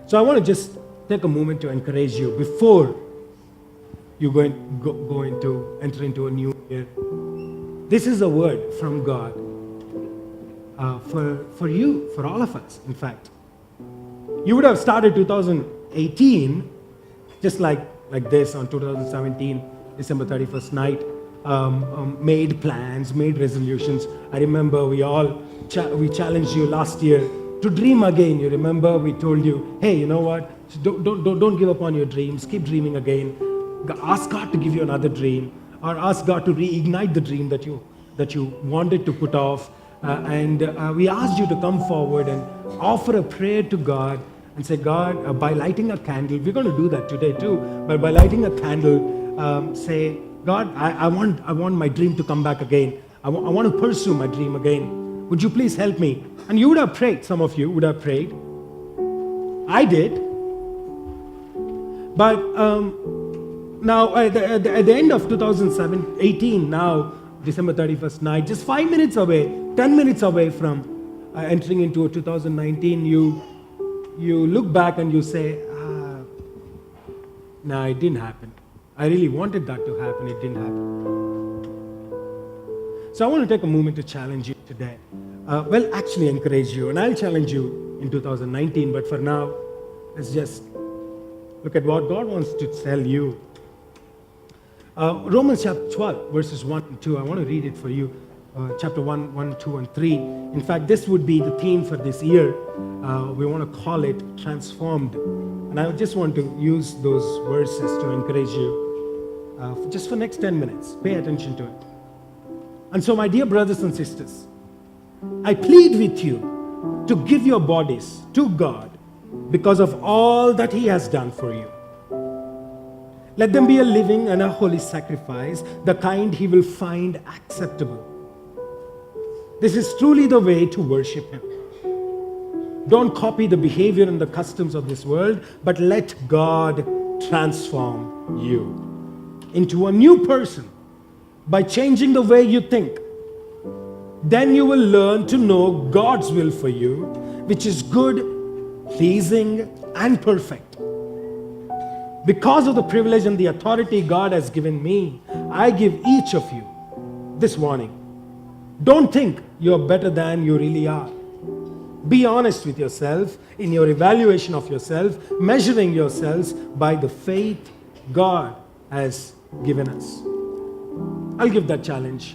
So I want to just take a moment to encourage you before you enter into a new year. This is a word from God for you, for all of us, in fact. You would have started 2018 just like this on 2017, December 31st night, made plans, made resolutions. I remember we challenged you last year to dream again. You remember we told you, hey, you know what? Don't give up on your dreams. Keep dreaming again. Ask God to give you another dream, or ask God to reignite the dream that you wanted to put off. And we asked you to come forward and offer a prayer to God and say, God, by lighting a candle, we're going to do that today too, but by lighting a candle, say, God, I want my dream to come back again. I want to pursue my dream again. Would you please help me? And you would have prayed. Some of you would have prayed. I did. But now, at the end of 2018, now, December 31st night, just 5 minutes away, 10 minutes away from entering into 2019, you look back and you say, no, it didn't happen. I really wanted that to happen. It didn't happen. So I want to take a moment to challenge you today. Actually encourage you. And I'll challenge you in 2019. But for now, let's just look at what God wants to tell you. Romans chapter 12, verses 1 and 2. I want to read it for you. Chapter 1, 2, and 3. In fact, this would be the theme for this year. We want to call it Transformed. And I just want to use those verses to encourage you just for next 10 minutes. Pay attention to it. And so, my dear brothers and sisters, I plead with you to give your bodies to God because of all that He has done for you. Let them be a living and a holy sacrifice, the kind He will find acceptable. This is truly the way to worship Him. Don't copy the behavior and the customs of this world, but let God transform you into a new person by changing the way you think. Then you will learn to know God's will for you, which is good, pleasing, and perfect. Because of the privilege and the authority God has given me, I give each of you this warning. Don't think you're better than you really are. Be honest with yourself in your evaluation of yourself, measuring yourselves by the faith God has given us. I'll give that challenge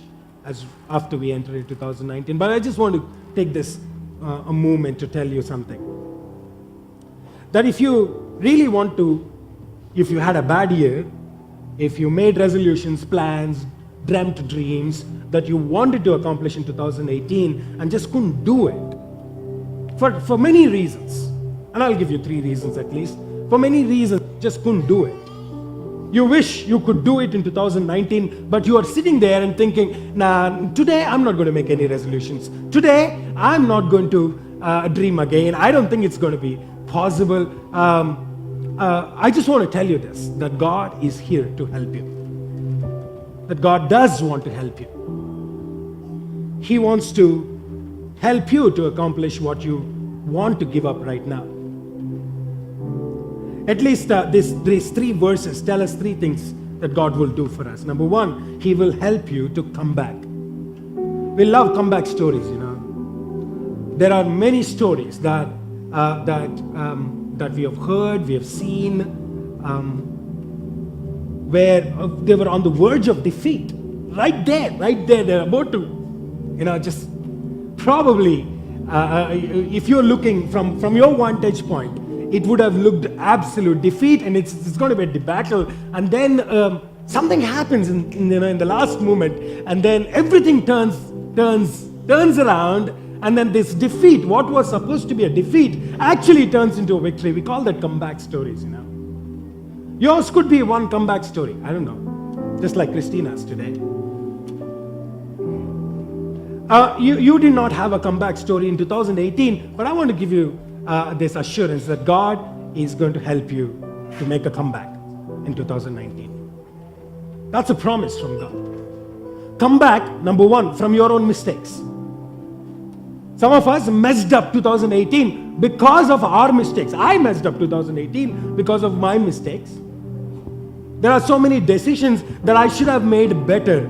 after we enter into 2019. But I just want to take this a moment to tell you something. That if you really want to, if you had a bad year, if you made resolutions, plans, dreamt dreams that you wanted to accomplish in 2018 and just couldn't do it, for many reasons, and I'll give you 3 reasons at least, for many reasons, just couldn't do it. You wish you could do it in 2019, but you are sitting there and thinking, nah, today I'm not going to make any resolutions. Today I'm not going to dream again. I don't think it's going to be possible. I just want to tell you this, that God is here to help you. That God does want to help you. He wants to help you to accomplish what you want to give up right now. At least these 3 verses tell us 3 things that God will do for us. Number 1, He will help you to come back. We love comeback stories, you know. There are many stories that we have heard, we have seen, where they were on the verge of defeat. Right there, they're about to, just probably, if you're looking from your vantage point, it would have looked absolute defeat, and it's going to be a debacle. And then something happens in the last moment, and then everything turns around, and then this defeat, what was supposed to be a defeat, actually turns into a victory. We call that comeback stories, Yours could be one comeback story. I don't know, just like Christina's today. You did not have a comeback story in 2018, but I want to give you this assurance that God is going to help you to make a comeback in 2019. That's a promise from God. Come back, number 1, from your own mistakes. Some of us messed up 2018 because of our mistakes. I messed up 2018 because of my mistakes. There are so many decisions that I should have made better.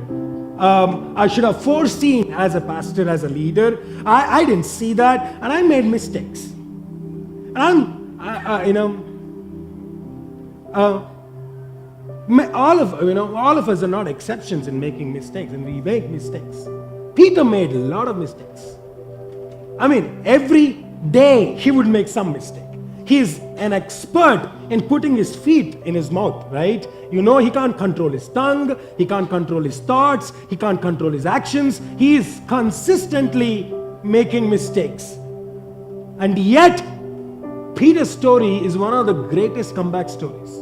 I should have foreseen as a pastor, as a leader. I didn't see that, and I made mistakes. And all of us are not exceptions in making mistakes, and we make mistakes. Peter made a lot of mistakes. I mean, every day he would make some mistake. He is an expert in putting his feet in his mouth, right? You know, he can't control his tongue, he can't control his thoughts, he can't control his actions. He is consistently making mistakes. And yet, Peter's story is one of the greatest comeback stories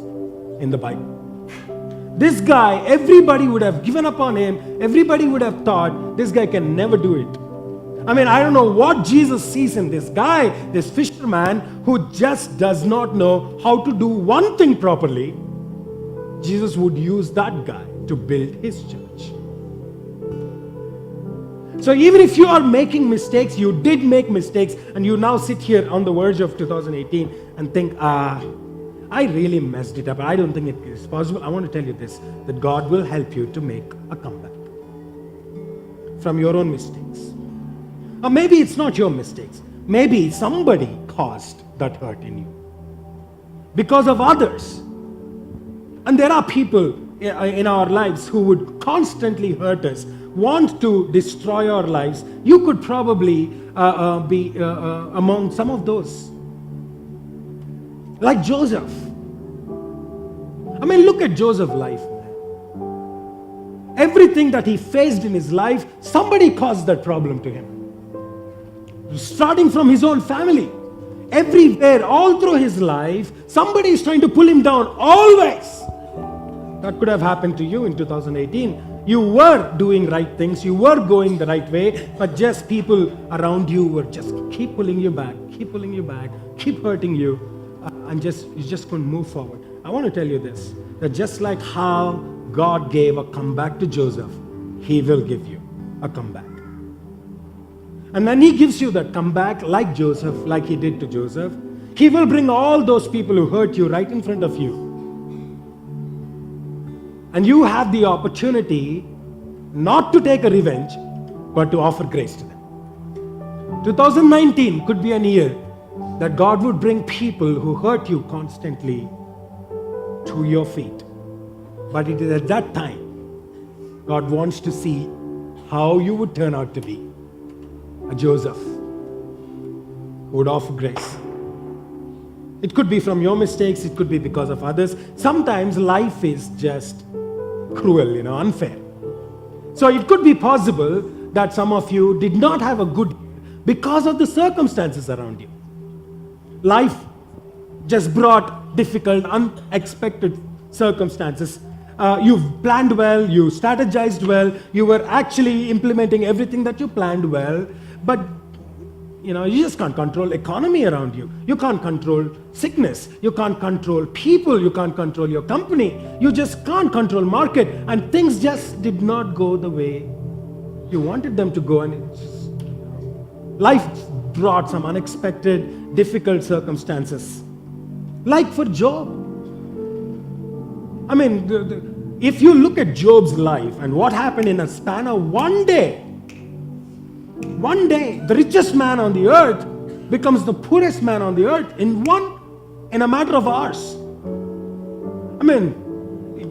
in the Bible. This guy, everybody would have given up on him. Everybody would have thought, this guy can never do it. I mean, I don't know what Jesus sees in this guy, this fisherman who just does not know how to do one thing properly. Jesus would use that guy to build his church. So even if you are making mistakes, you did make mistakes, and you now sit here on the verge of 2018 and think, I really messed it up. I don't think it is possible. I want to tell you this, that God will help you to make a comeback from your own mistakes. Or maybe it's not your mistakes. Maybe somebody caused that hurt in you because of others. And there are people in our lives who would constantly hurt us, want to destroy our lives. You could probably be among some of those. Like Joseph. I mean, look at Joseph's life, man. Everything that he faced in his life, somebody caused that problem to him. Starting from his own family. Everywhere, all through his life, somebody is trying to pull him down, always. That could have happened to you in 2018. You were doing right things, you were going the right way, but just people around you were just keep pulling you back, keep hurting you, and you just couldn't move forward. I want to tell you this, that just like how God gave a comeback to Joseph, He will give you a comeback. And when He gives you that comeback, like Joseph, like He did to Joseph, He will bring all those people who hurt you right in front of you. And you have the opportunity not to take a revenge, but to offer grace to them. 2019 could be an year that God would bring people who hurt you constantly to your feet. But it is at that time God wants to see how you would turn out to be a Joseph who would offer grace. It could be from your mistakes, it could be because of others. Sometimes life is just cruel, unfair. So it could be possible that some of you did not have a good year because of the circumstances around you. Life just brought difficult, unexpected circumstances. You've planned well, you strategized well, you were actually implementing everything that you planned well, but you just can't control economy around you. You can't control sickness. You can't control people. You can't control your company. You just can't control market. And things just did not go the way you wanted them to go. And life brought some unexpected, difficult circumstances. Like for Job. I mean, if you look at Job's life and what happened in a span of one day, the richest man on the earth becomes the poorest man on the earth in a matter of hours. I mean,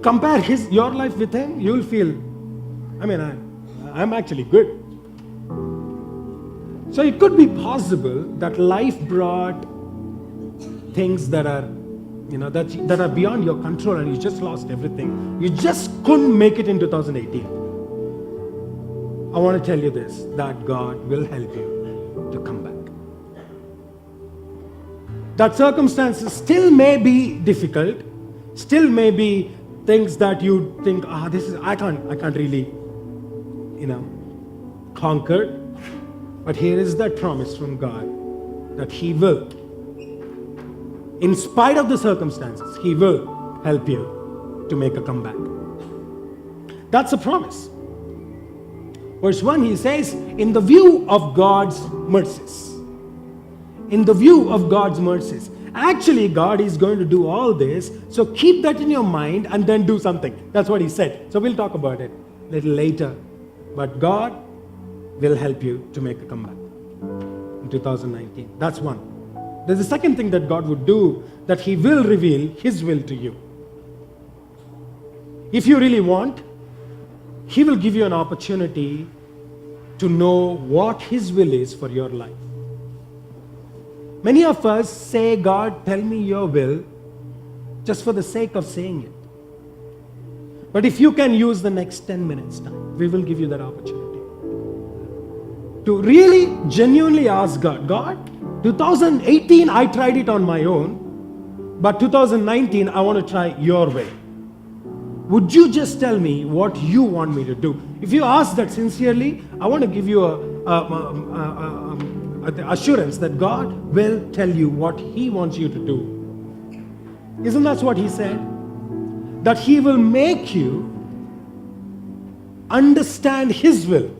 compare your life with him, you'll feel, I'm actually good. So it could be possible that life brought things that are, that are beyond your control, and you just lost everything. You just couldn't make it in 2018. I want to tell you this, that God will help you to come back. That circumstances still may be difficult, still may be things that you think, I can't really, conquer. But here is that promise from God that He will, in spite of the circumstances, He will help you to make a comeback. That's a promise. Verse 1, he says, in the view of God's mercies. In the view of God's mercies. Actually, God is going to do all this, so keep that in your mind and then do something. That's what he said. So we'll talk about it a little later. But God will help you to make a comeback in 2019. That's one. There's a second thing that God would do, that he will reveal his will to you. If you really want, he will give you an opportunity to know what his will is for your life. Many of us say, God, tell me your will, just for the sake of saying it. But if you can use the next 10 minutes time, we will give you that opportunity to really genuinely ask God, 2018 I tried it on my own, but 2019 I want to try your way. Would you just tell me what you want me to do? If you ask that sincerely, I want to give you the assurance that God will tell you what he wants you to do. Isn't that what he said? That he will make you understand his will.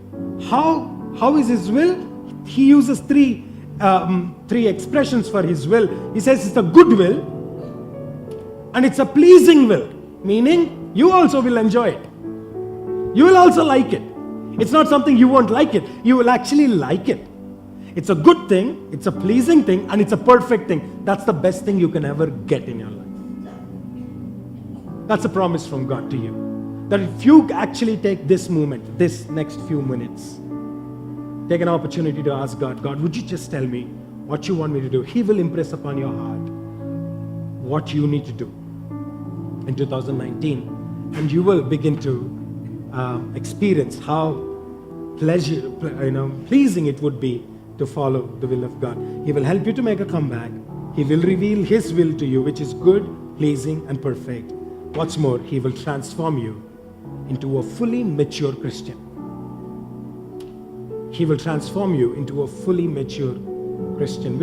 How is his will? He uses three expressions for his will. He says it's a good will and it's a pleasing will, meaning you also will enjoy it. You will also like it. It's not something you won't like it. You will actually like it. It's a good thing, it's a pleasing thing, and it's a perfect thing. That's the best thing you can ever get in your life. That's a promise from God to you. That if you actually take this moment, this next few minutes, take an opportunity to ask God, would you just tell me what you want me to do? He will impress upon your heart what you need to do in 2019. And you will begin to experience how pleasing it would be to follow the will of God. He will help you to make a comeback. He will reveal his will to you, which is good, pleasing, and perfect. What's more, he will transform you into a fully mature Christian. He will transform you into a fully mature Christian.